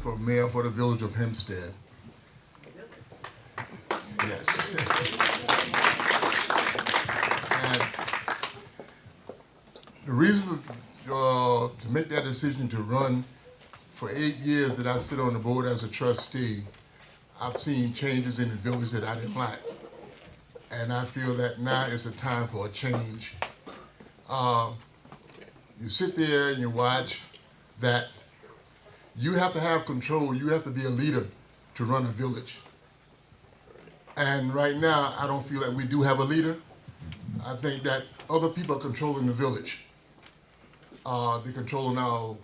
for mayor for the village of Hempstead. Yes. And the reason to make that decision to run for 8 years that I sit on the board as a trustee, I've seen changes in the village that I didn't like. And I feel that now is the time for a change. You sit there and you watch that you have to have control, you have to be a leader to run a village. And right now, I don't feel like we do have a leader. I think that other people are controlling the village. They're controlling our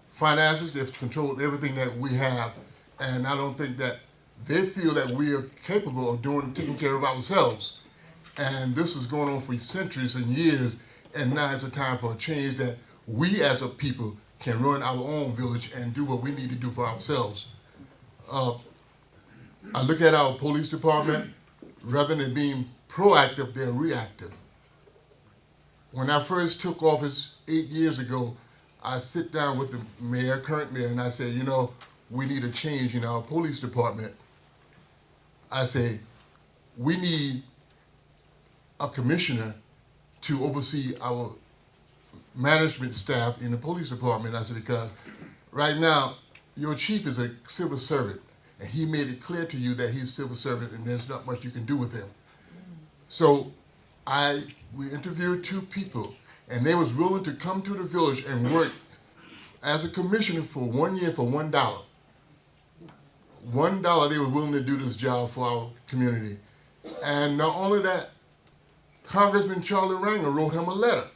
finances, they've controlled everything that we have, and I don't think that they feel that we are capable of taking care of ourselves. And this was going on for centuries and years, and now it's a time for a change that we as a people can run our own village and do what we need to do for ourselves. I look at our police department, rather than being proactive, they're reactive. When I first took office 8 years ago, I sit down with the mayor, current mayor, and I say, you know, we need a change in our police department. I say, we need a commissioner to oversee our management staff in the police department. I said, because right now, your chief is a civil servant, and he made it clear to you that he's a civil servant and there's not much you can do with him. So we interviewed 2 people, and they was willing to come to the village and work as a commissioner for 1 year for $1. $1 they were willing to do this job for our community. And not only that, Congressman Charlie Ranger wrote him a letter.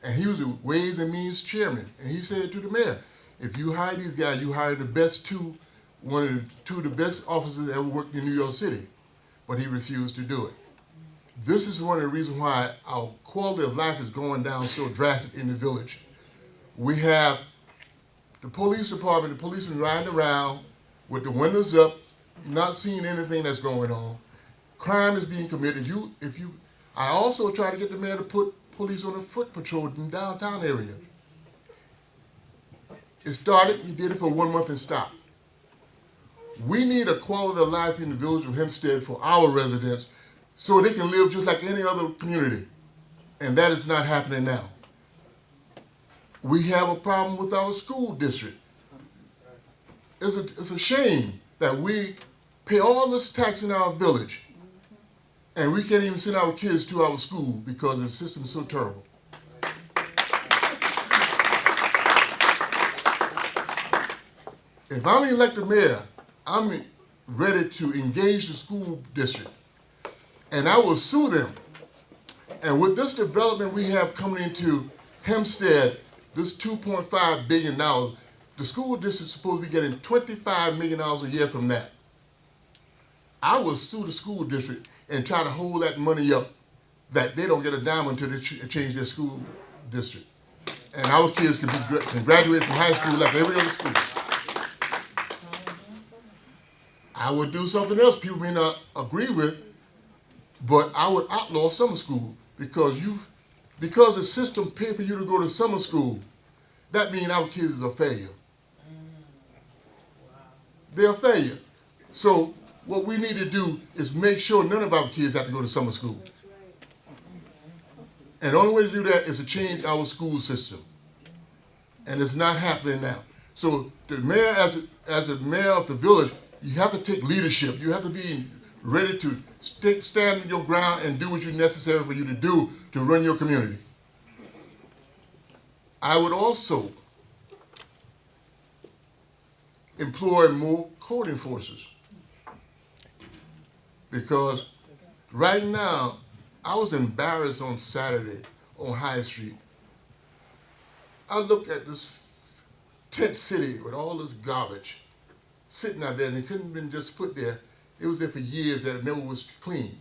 And he was the Ways and Means chairman. And he said to the mayor, if you hire these guys, you hire the best two of the best officers that ever worked in New York City. But he refused to do it. This is one of the reasons why our quality of life is going down so drastic in the village. We have the police department, the policemen riding around with the windows up, not seeing anything that's going on. Crime is being committed. I also try to get the mayor to put police on a foot patrol in the downtown area. It started, he did it for 1 month and stopped. We need a quality of life in the village of Hempstead for our residents so they can live just like any other community. And that is not happening now. We have a problem with our school district. It's a shame that we pay all this tax in our village and we can't even send our kids to our school because the system is so terrible. If I'm elected mayor, I'm ready to engage the school district, and I will sue them. And with this development we have coming into Hempstead, this $2.5 billion, the school district is supposed to be getting $25 million a year from that. I will sue the school district and try to hold that money up that they don't get a dime until they change their school district. And our kids can graduate from high school like every other school. I would do something else people may not agree with, but I would outlaw summer school because the system paid for you to go to summer school. That means our kids are a failure. They're a failure. So what we need to do is make sure none of our kids have to go to summer school. And the only way to do that is to change our school system. And it's not happening now. So the mayor, as a mayor of the village, you have to take leadership. You have to be ready to stand your ground and do what is necessary for you to do to run your community. I would also employ more code enforcers. Because right now, I was embarrassed on Saturday on High Street. I looked at this tent city with all this garbage sitting out there, and it couldn't have been just put there. It was there for years that it never was clean.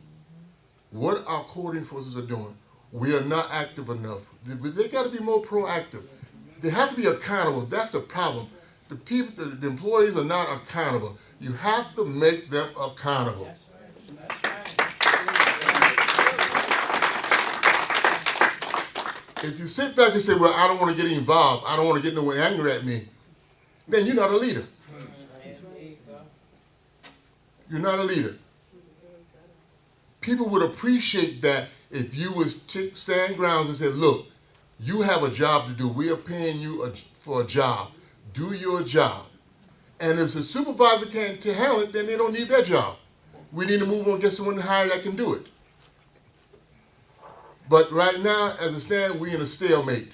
What our code enforcers are doing, we are not active enough. They got to be more proactive. They have to be accountable. That's the problem. The people, the employees are not accountable. You have to make them accountable. If you sit back and say, well, I don't want to get involved, I don't want to get no one angry at me, then you're not a leader. You're not a leader. People would appreciate that if you would stand grounds and say, look, you have a job to do. We are paying you for a job. Do your job. And if the supervisor can't handle it, then they don't need that job. We need to move on and get someone hired that can do it. But right now, as it stands, we're in a stalemate.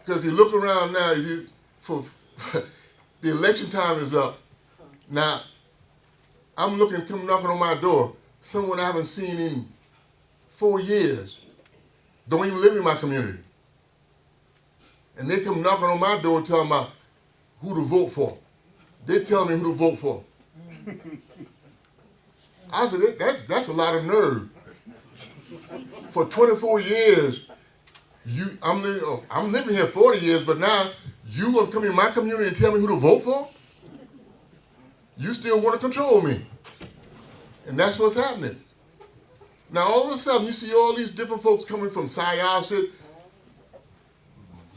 Because if you look around now, the election time is up. Now, I'm come knocking on my door. Someone I haven't seen in 4 years. Don't even live in my community. And they come knocking on my door telling me who to vote for. They tell me who to vote for. I said, that's a lot of nerve. For 24 years, I'm living here 40 years, but now you gonna come in my community and tell me who to vote for? You still want to control me. And that's what's happening. Now all of a sudden you see all these different folks coming from Syosset,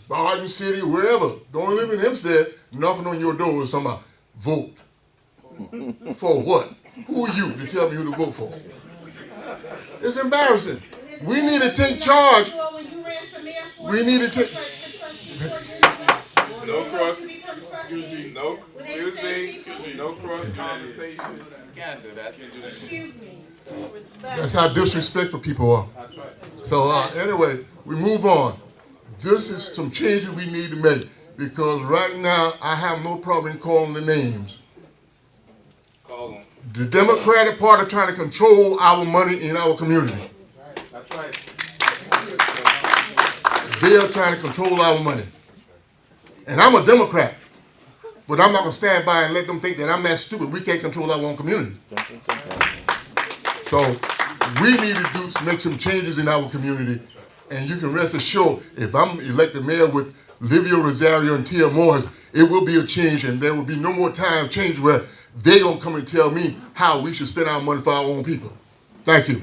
Barton City, wherever, don't live in Hempstead, knocking on your door talking about vote. For what? Who are you to tell me who to vote for? It's embarrassing. We need to take charge. We need to take... No cross conversation. Can't do that. Excuse me. That's how disrespectful people are. So anyway, we move on. This is some changes we need to make because right now I have no problem in calling the names. Call them. The Democratic Party trying to control our money in our community. That's right. They are trying to control our money. And I'm a Democrat. But I'm not going to stand by and let them think that I'm that stupid. We can't control our own community. So we need to make some changes in our community. And you can rest assured, if I'm elected mayor with Livia Rosario and Tia Morris, it will be a change. And there will be no more time change where they're going to come and tell me how we should spend our money for our own people. Thank you.